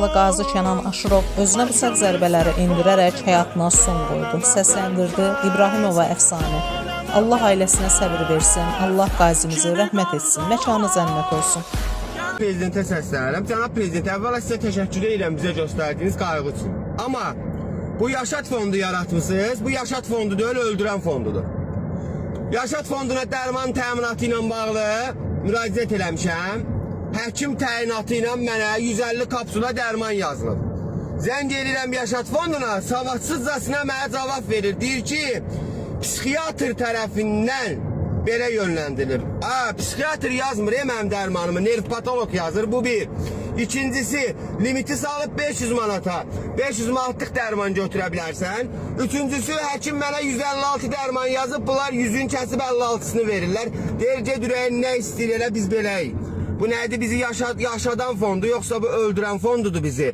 Yaralı qazi Kənan Aşırov özünə bıçaq zərbələri endirərək həyatına son qoydu. Səsləndirdi İbrahimova əfsanə. Allah ailəsinə səbir versin, Allah qazimizi rəhmət etsin, məkanı cənnət olsun. Prezidentə səslənirəm. Cənab Prezident, əvvəla sizə təşəkkür edirəm bizə göstərdiyiniz qayğı üçün. Amma bu Yaşad fondu yaratmışsınız, bu Yaşad fondu deyil, öldürən fondudur. Yaşad fonduna dərman təminatı ilə bağlı müraciət eləmişəm. Həkim təyinatı ilə mənə 150 kapsula dərman yazılıb. Zəng edirəm Yaşad fonduna, savadsızcasına mənə cavab verir. Deyir ki, psixiatr tərəfindən belə yönləndirir. Psixiatr yazmır mənim dərmanımı, nervpatolog yazır, bu bir. İkincisi, limiti salıb 500 manata, 500 manatlıq dərman götürə bilərsən. Üçüncüsü, həkim mənə 156 dərman yazıb, bunlar 100-ün kəsib 56-sını verirlər. Deyir, ged ürəyin nə istəyir elə biz beləyik. Bu nədir, bizi yaşadan fondu, yoxsa bu öldürən fondudur bizi.